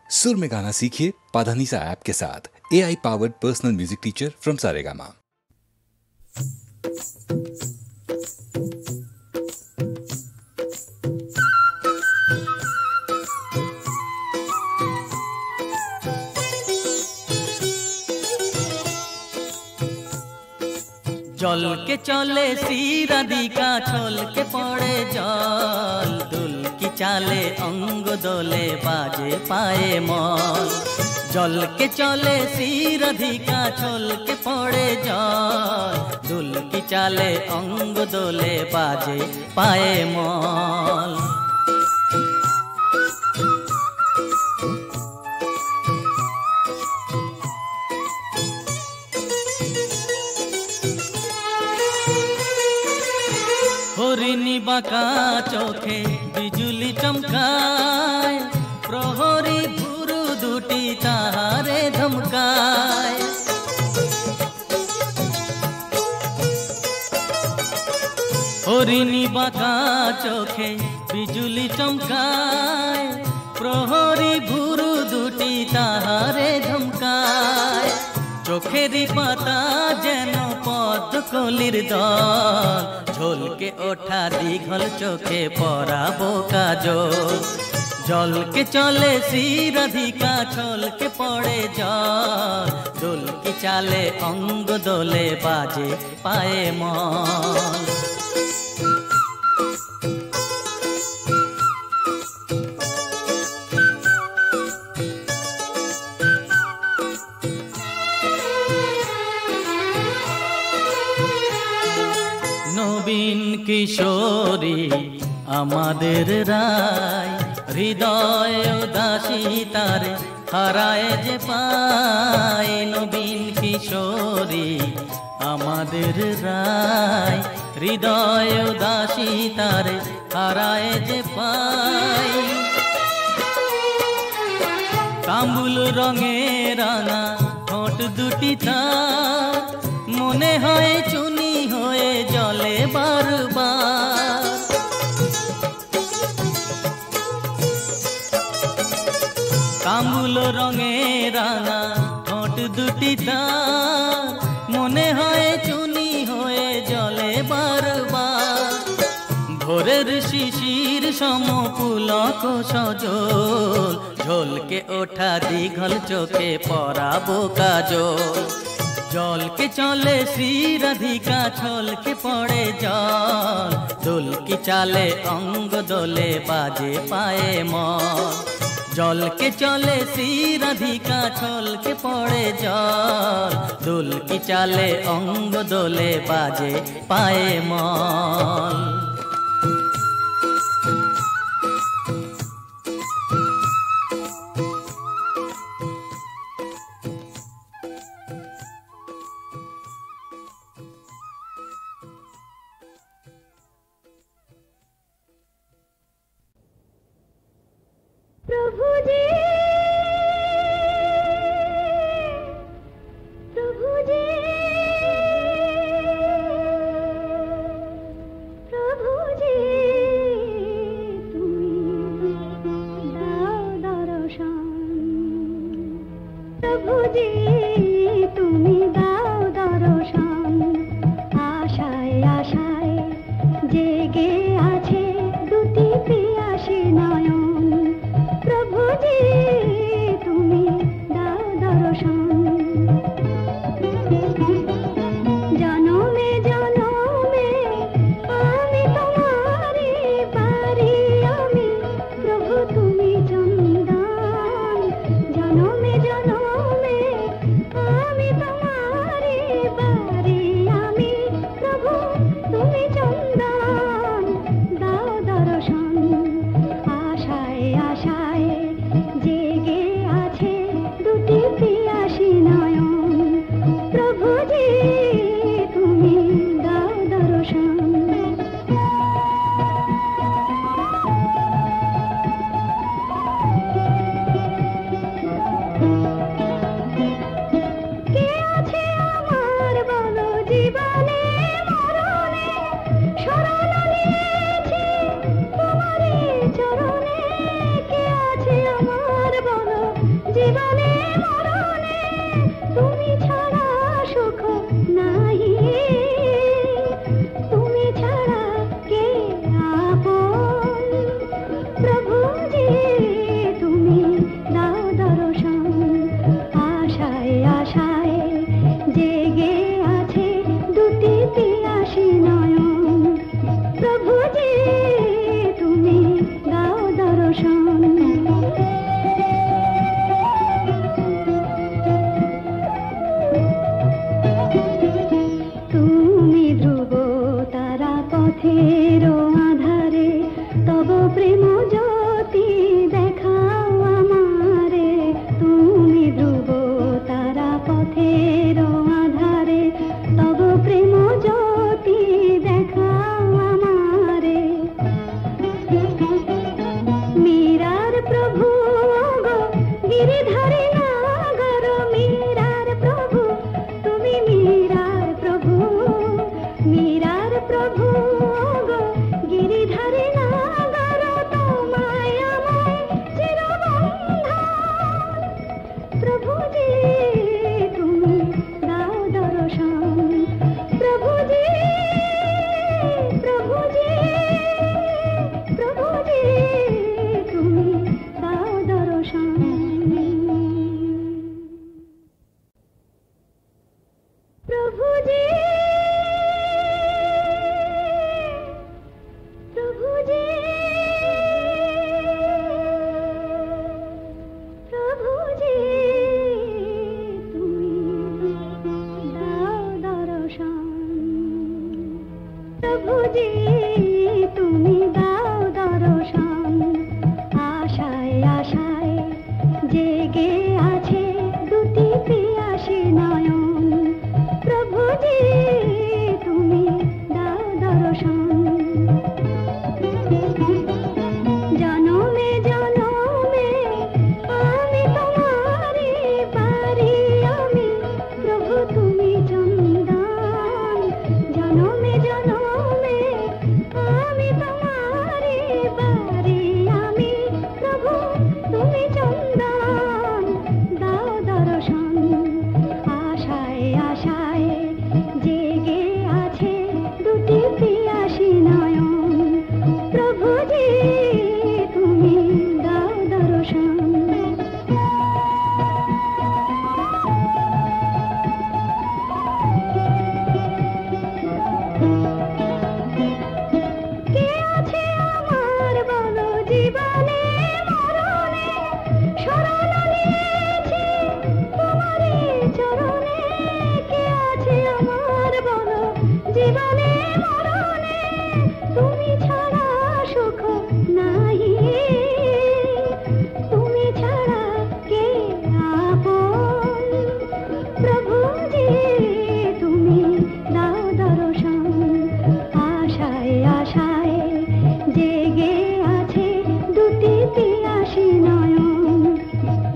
सुर में गाना सीखिए पाधानीसा ऐप के साथ। AI powered personal music teacher from Saregama. জল কে চলে শিরাধিকা ছল কে পড়ে জল দুল কি চালে অঙ্গ দোলে বাজে পায়ে মল জল কে চলে শিরাধিকা ছল কে পড়ে জল দুল কি চালে অঙ্গ দোলে বাজে পায়ে মল হরিণী বাঁকা চোখে বিজুলি চমকায় প্রহরী ভুরু দুটি তাহারে ধমকায় হরিণী বাঁকা চোখে বিজুলি চমকায় প্রহরী ভুরু দুটি তাহারে ধমকায় চোখেরই পাতা যেন পদ্মকলির দল ঝলকে ওঠা দীঘল চোখে পরাবো কাজল জলকে চলে শিরাধিকা ছলকে পড়ে জল দোলকি চালে অঙ্গ দোলে বাজে পায়ে মল নবীন কিশোরী আমাদের রায় হৃদয় উদাসী তারে হারায় যে পায় নবীন কিশোরী আমাদের রায় হৃদয় উদাসী তারে হারায় যে পায় কামুল রঙে রাঙা ঠোঁট দুটি তার মনে হয় চুনি হয়ে জলে বারবার কামুল রঙে রাঙা ঠোঁট দুটি তার মনে হয় চুনি হয়ে জলে বারবার ভোরের শিশির সম পুলক সজল ঝলকে ওঠা দীঘল চোখে পরাবো কাজল জলকে চলে শিরাধিকা ছলকে পড়ে জল দোলকি চালে অঙ্গ দোলে বাজে পায়ে মল জলকে চলে শিরাধিকা ছলকে পড়ে জল দোলকি চালে অঙ্গ দোলে বাজে পায়ে মল प्रभु जी प्रभु जी प्रभु जी तुम्हें दाओ दर्शन प्रभु जी तुम्हें दाओ दर्शन आशाय आशाय जेगे आछे दुटी पियासी नयन प्रभु जी তুমি দাও দর্শন জনমে জনমে আমি তোমারি পারি আমি প্রভু তুমি চন্দন জনমে জনমে আমি তোমারি জীবনে মরণে তুমি ছাড়া সুখ নাহি, তুমি ছাড়া কে আপন। প্রভুজি তুমি দাও দর্শন, আশায় আশায় জেগে আছে দুটি পিয়াসী নয়ন। প্রভুজি তুমি দাও দর্শন। তুমি ধ্রুব তারা পথের আধারে, তব প্রেম জ্যোতি দেখাও আমারে। তুমি ধ্রুব তারা পথের আধারে, তব প্রেম জ্যোতি দেখাও আমারে। মীরার প্রভু গো গিরিধারী নাগর, মীরার প্রভু তুমি মীরার প্রভু। মীরার প্রভু গো গিরিধারী নাগর, তোমায় আমায় চিরবন্ধন। প্রভুজি তুমি দাও দর্শন, প্রভুজি প্রভুজি প্রভুজি তুমি দাও দর্শন। প্রভুজি প্রভুজি প্রভুজি তুমি দাও দর্শন। প্রভুজি তুমি দাও দর্শন, আশায় আশায় জেগে আছে দুটি পিয়াসী নয়ন। প্রভুজি তুমি দাও দর্শন। জনমে জনমে আমি তোমারি পারি আমি, প্রভু তুমি চন্দন। জনমে জনমে আমি তোমারি পারি আমি, প্রভু তুমি চন্দন। দাও দর্শন, আশায় আশায় জেগে আছে দুটি পিয়াসী নয়ন। প্রভুজি তুমি দাও দর্শন। কে আছে আমার বলো জীবনে মরণে, শরণ নিয়েছি তোমারই চরণে। কে আছে আমার বলো জীবনে মরণে, তুমি ছাড়া সুখ নাহি, তুমি ছাড়া কে আপন। প্রভুজি তুমি দাও দর্শন, আশায় আশায় জেগে আছে দুটি পিয়াসী নয়ন।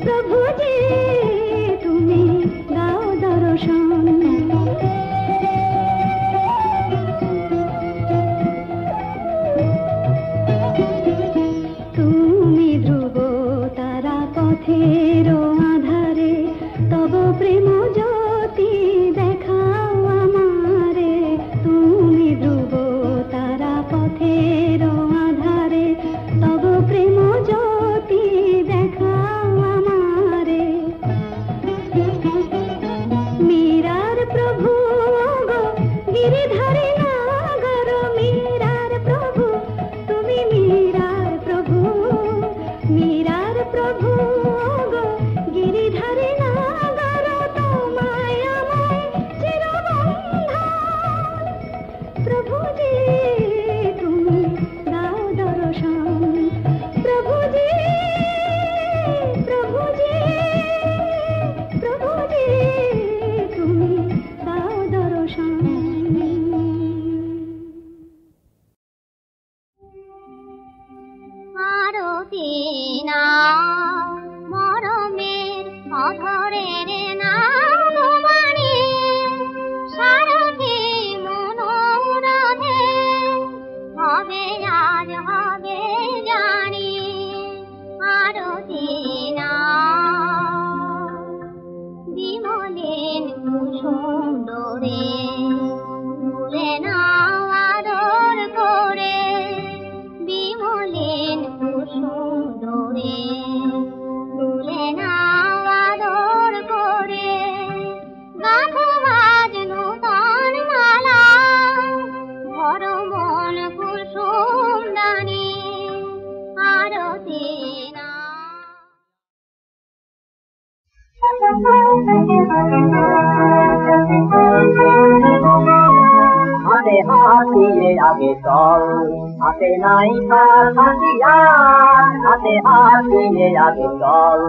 প্রভুজি তুমি দাও দর্শন। তুমি ধ্রুব তারা পথের আধারে, তব প্রেম জ্যোতি দেখাও আমারে। তুমি ধ্রুব তারা পথের আধারে, তব প্রেম জ্যোতি দেখাও আমারে। মীরার প্রভু গো গিরিধারী নাগর, মীরার প্রভু তুমি মীরার প্রভু। মীরার প্রভু গো গিরিধারী নাগর, তোমায় আমায় চিরবন্ধন। প্রভুজি তুমি দাও দর্শন। প্রভুজি প্রভুজি প্রভুজি তুমি দাও দর্শন। আরতি না মরমের অধরের নাম বাণী, সারথি মনোরথে হবে আজ হবে জানি। আরতি না হাতে হাত দিয়ে আগে চল, হাতে নাই তার হাতিয়ার, হাতে হাত দিয়ে আগে চল,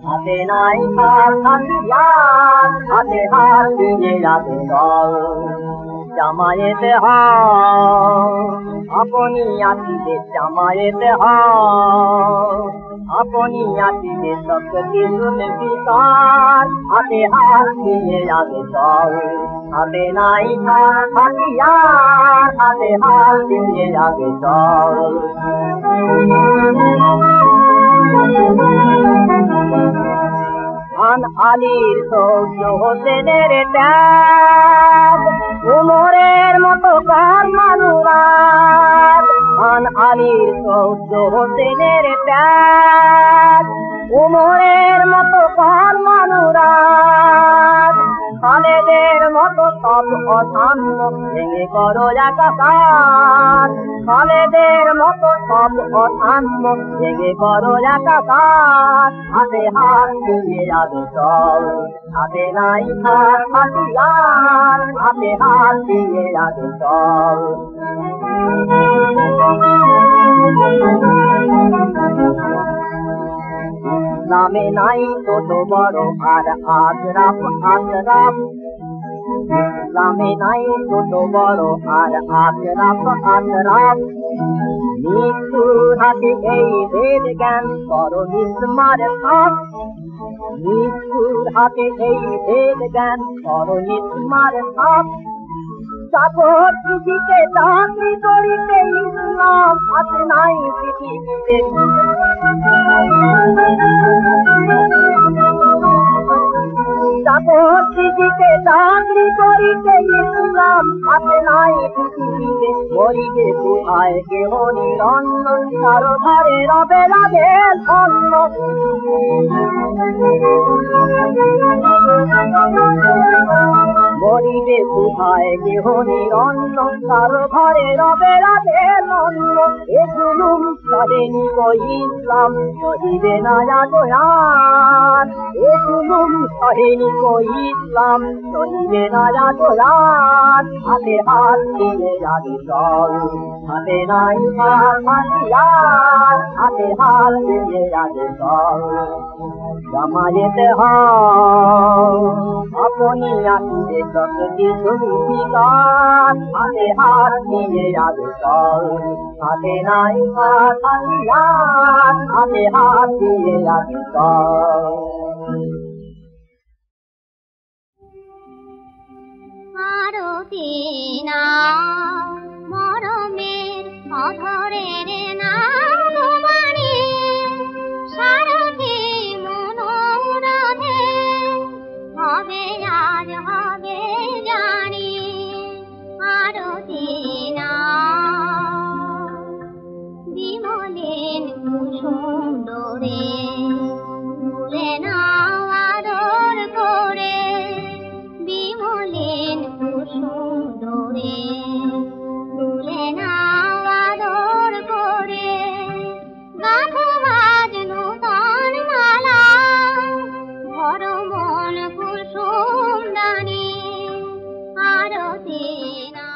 হাতে নাই তার হাতিয়ার, হাতে হাত দিয়ে আগে চল। জামায়েতে হও আপনি আসিবে, জামায়েতে হও আপনি আসিবে, সব কিছু বিকার। হাতে হাত দিয়ে আগে চল, হাতে নাই তার হাতিয়ার, হাতে হাত দিয়ে আগে চল। খান আলীর সৌর্য হোসেনের ত্যাগ, উমরের মতো কর্মানুরাগ। খান আলীর সৌর্য হোসেনের ত্যাগ, উমরের মতো কর্মানুরাগ। খালেদের মতো সব অসাম্য ভেঙে করো একাকার, খালেদের মতো সব অসাম্য ভেঙে করো একাকার। হাতে হাত দিয়ে আগে চল, হাতে নাই তার হাতিয়ার, হাতে হাত দিয়ে আগে চল। ইসলামে নাই ছোট বড় আর আশরাফ আশরাফ, ইসলামে নাই ছোট বড় আর আশরাফ আশরাফ। মৃত্যুর হাতে এই ভেদ জ্ঞান করো নিস্মার সাপ, মৃত্যুর হাতে এই ভেদ জ্ঞান করো নিস্মার সাপ। চাকর কৃষিকে চাকরি করিতে ইসলাম আছে নাই পৃথিবীতে, চাকর কৃষিকে চাকরি করিতে ইসলাম আছে নাই পৃথিবীতে। মরিবে কোথায় কেহ নিরন্ন, কারো ধারে রবে লাগে ধন্য। মরিবে কোথায় কেহ নিরন্ন, কারো ঘরে রবে লাগে ধন্য। এ জুলুম সহেনি কই ইসলাম সহিবে না আজয়ার, এ জুলুম সহেনি কই ইসলাম সহিবে না আজয়ার। হাতে হাত দিয়ে আগে চল, হাতে নাই তার হাতিয়ার, হাতে হাত দিয়ে আগে চল। জামায়েতে হও আপনি আসিবে, সব কিছু বিকার। হাতে হাত দিয়ে আগে চল, হাতে নাই তার হাতিয়ার, হাতে হাত দিয়ে আগে চল। আরতি না মরমের অধরের নাম বাণী, সারথি মনোরথে হবে আজ হবে জানি। আরতি না বিমলেন কুসুম ডোরে, ভুলে না আদর করে, বিমলেন কুসুম ডোরে, ভুলে না আদর করে। গাঁথো আজ নূতন মালা, ভর মন কুসুম দানি। আরতি না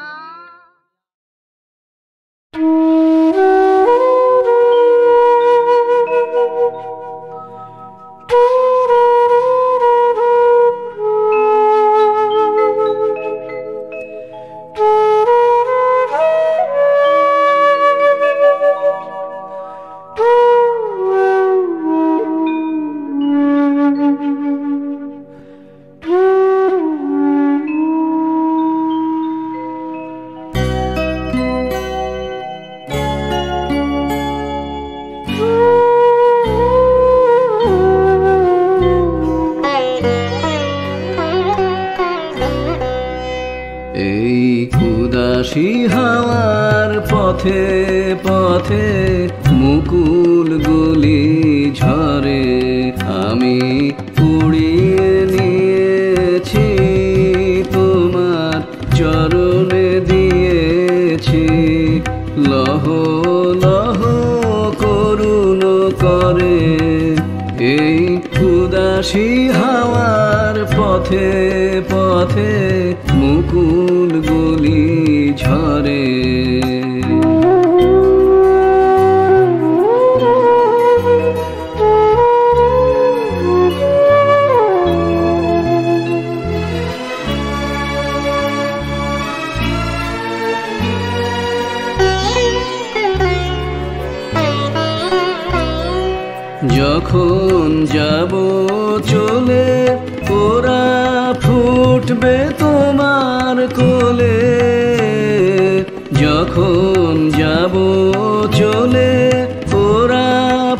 উদাসী হাওয়ার পথে পথে মুকুল গুলি ঝরে, আমি উড়িয়ে নিয়েছি তোমার চরণে দিয়েছি। লহ লহ করুণ করে এই উদাসী হাওয়ার পথে পথে মুকুল গুলি ঝরে। যখন যাব চলে ওরা ফুটবে তোমার কোলে। যখন যাব চলে ওরা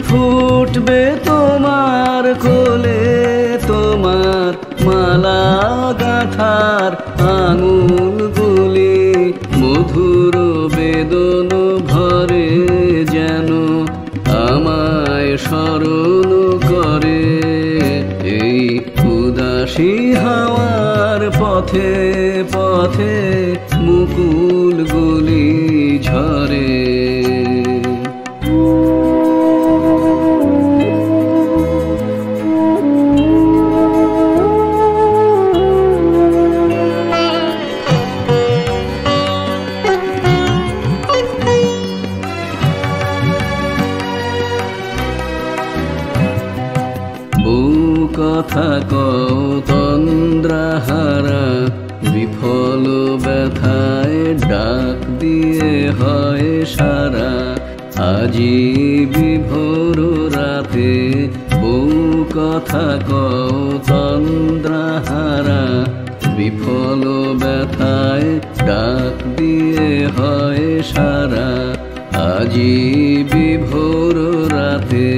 ফুটবে তোমার কোলে। তোমার মালা গাঁথার আঙুলগুলি মধুর বেদন ভরে যেন আমায় স্মরণ করে। এই উদাসী হাওয়ার পথে পথে মুকুল গুলি ঝরে। কথা কও তন্দ্রাহারা বিফল ব্যথায় ডাক দিয়ে হয় সারা। আজি বিভোর রাতে বউ কথা কও তন্দ্রাহারা বিফল ব্যথায় ডাক দিয়ে হয় সারা। আজি বিভোর রাতে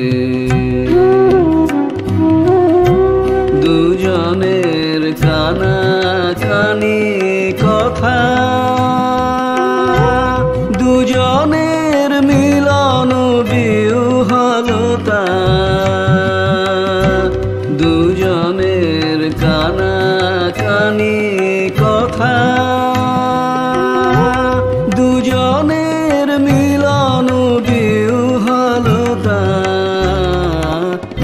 দুজনের কানা কানি কথা দুজনের মিলন বিহলতা। দুজনের কানা কানি কথা দুজনের মিলন বিহলতা।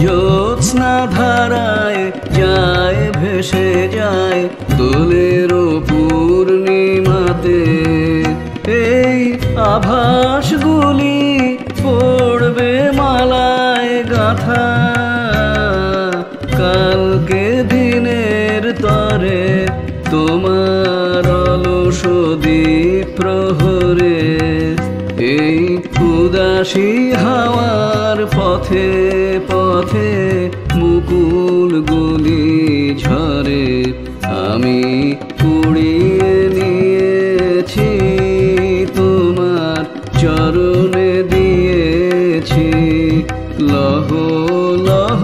জ্যোৎস্না ধারায় যায় ভেসে যায় দোলের পূর্ণিমাতে। এই আভাসগুলি পড়বে মালায় গাঁথা। কালকে দিনের তরে তোমার অলস দ্বীপ প্রহরে। এই উদাসী হাওয়ার পথে পথে মুকুল গুলি ঝরে। আমি কুড়িয়ে নিয়েছি তোমার চরণে দিয়েছি। লহ লহ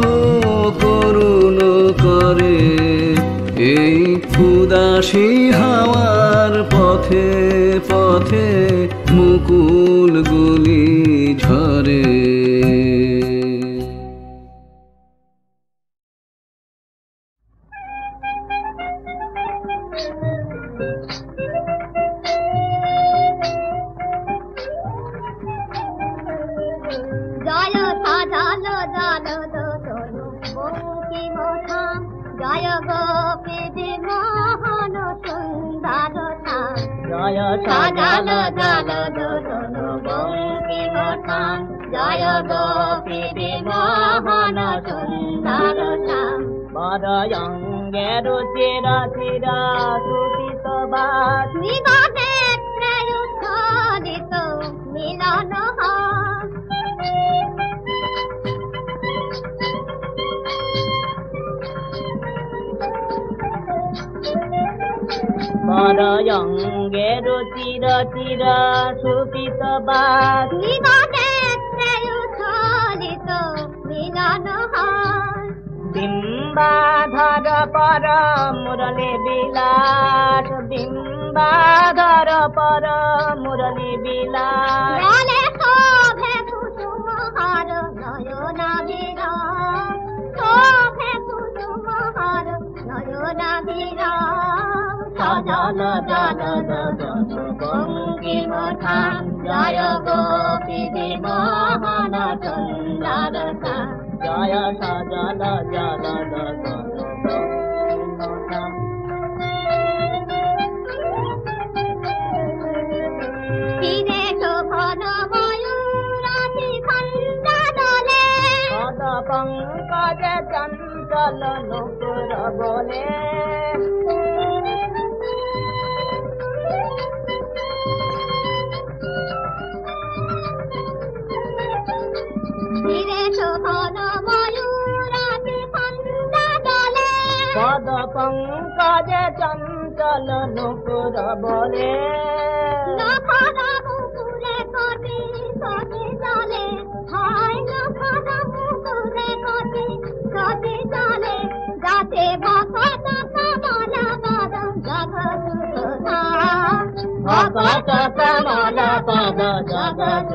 করুণ করে এই উদাসী হাওয়ার পথে পথে মুকুল গুলি ঝরে। জয় সাজালো জালো দোদলো বঙ্কিম ধাম। জয় গোপীদি মোহন সুন্দর ধাম। জয় সাজালো জালো দোদলো বঙ্কিম ধাম। জয় গোপীদি মোহন সুন্দর ধাম। বরয়ঙ্গের চিরা চিরা সুতিত বাস নিবাদে উচ্ছ্বসিত মিলন হাস। বরয়ঙ্গের চিরা চিরা সুতিত বাস নিবাদে উচ্ছ্বসিত মিলন হাস। বিম্বাধর পর মুরলী বিলাস। বিম্বাধর পর মুরলী বিলাস। গলে শোভে কুসুম হার নয়নাভিরাম। শোভে কুসুম হার নয়নাভিরাম। সজল জল দদন বঙ্কিম ধাম। জয় গোপীদি মোহন সুন্দর ধাম। জয় সজল জল তীরে শোভন ময়ূরাতি খন্দা দলে পদ পঙ্কজ চঞ্চল নুপুর বলে তীরে শোভন ময়ূরাতি খন্দা দলে পদ পঙ্কজ চঞ্চল নুপুর বলে নখরা মুকুরে কটি কটি চলে হয় নখরা মুকুরে কটি কটি চলে যাতে ভকত কমল পদ জগৎ ভকত কমল পদ জগৎ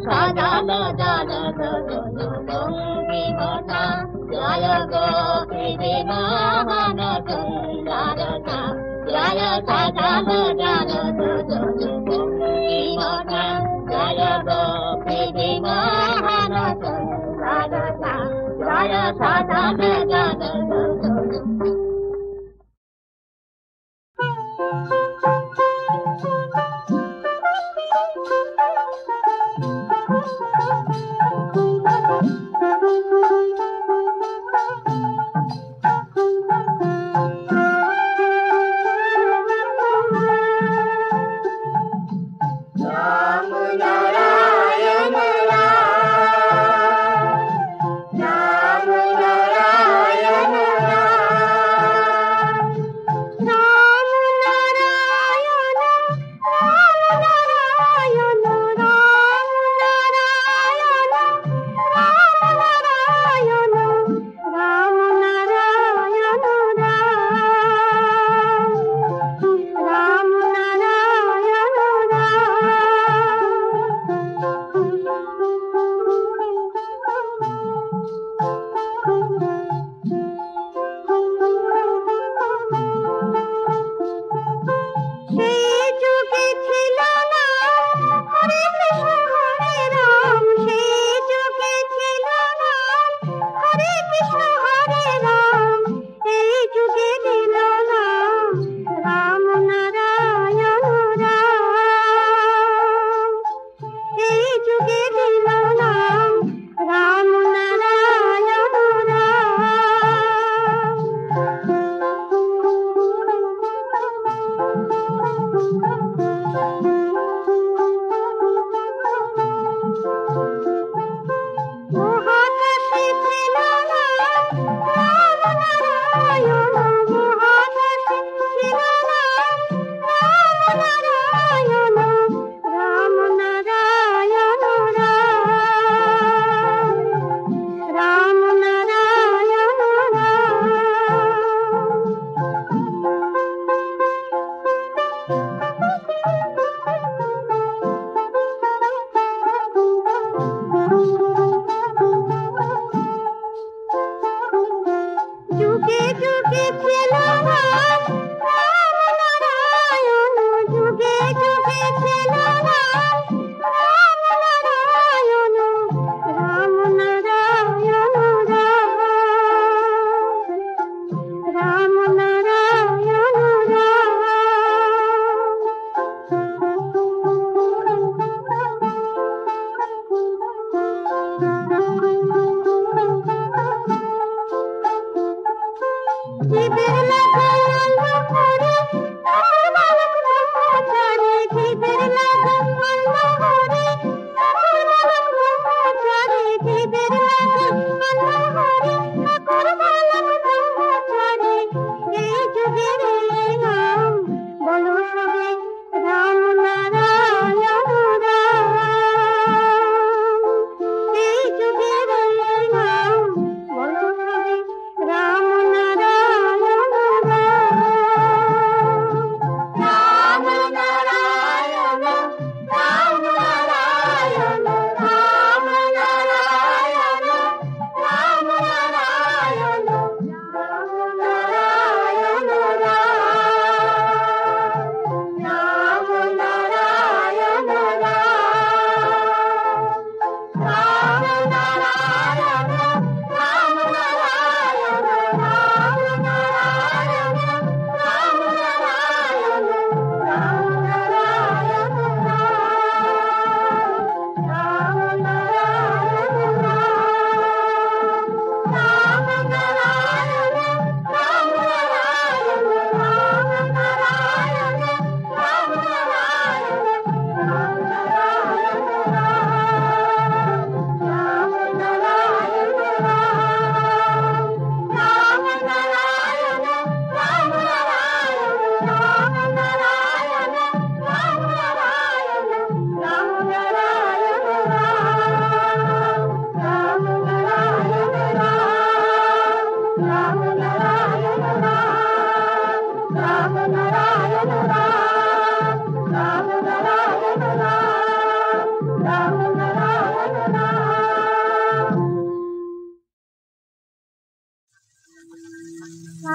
সজল জল ভঙ্গিমতা জয় গোপী মোহন সুন্দরতা জয় সজল জল ভঙ্গিমতা জয় গোপী মোহন সুন্দরতা জয় সজল জল আমি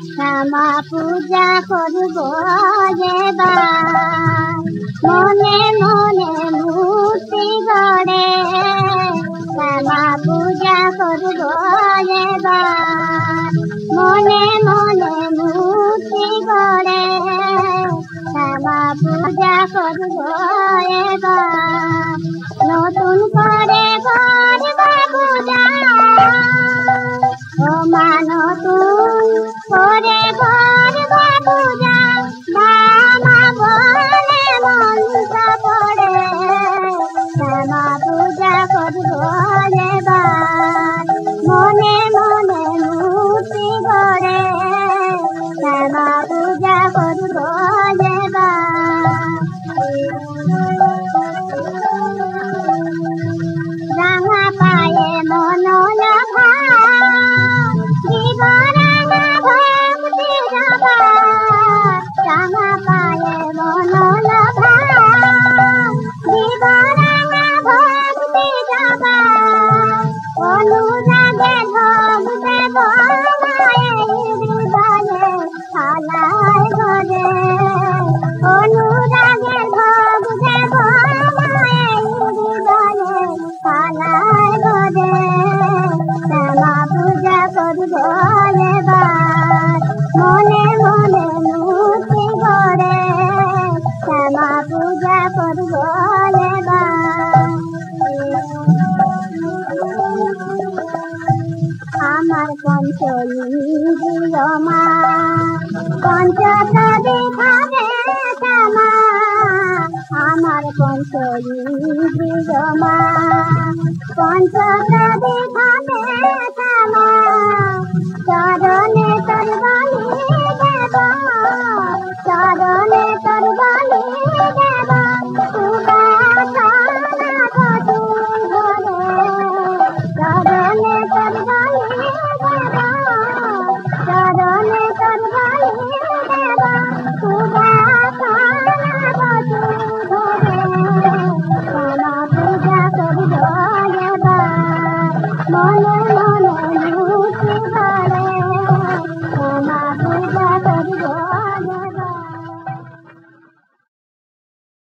শ্যামা পূজা করব এবার মনে মনে মূর্তি গড়ে শ্যামা পূজা করব এবার মনে মনে মূর্তি গড়ে শ্যামা পূজা করব এবার নতুন করে করব পূজা ও মা নতুন করে করব পূজা বাবা বলে মন্ত্র পড়ে শ্যামা পূজা করব এবার মনে মনে মূর্তি গড়ে শ্যামা পূজা করব রাঙা পায়ে মনোলভা দিব রাঙা ভক্তি জবা রাঙা পায়ে মনোলভা দিব রাঙা ভক্তি জবা অনুরাগে ভোগ দেব মায়ের হৃদয়ে হালায় ঘরে অনুরাগে ভোগ দেব মায়ের হৃদয়ে হালায় ঘরে শ্যামা পূজা করব এবার মনে মনে মূর্তি গড়ে শ্যামা পূজা করব এবার আমার পঞ্চইন্দ্রিয় মা পঞ্চতত্ত্বে খাবে শ্যামা আমার পঞ্চইন্দ্রিয় মা পঞ্চতত্ত্বে খাবে শ্যামা চরণে তোর বলি দেব চরণে তোর বলি দেব সুবাসনা গতি ধরে চরণে তোর বলি দেব চরণে তোর বলি দেব সুবাসনা গতি ধরে শ্যামা পূজা করব এবার মনে মনে মূর্তি গড়ে শ্যামা পূজা করব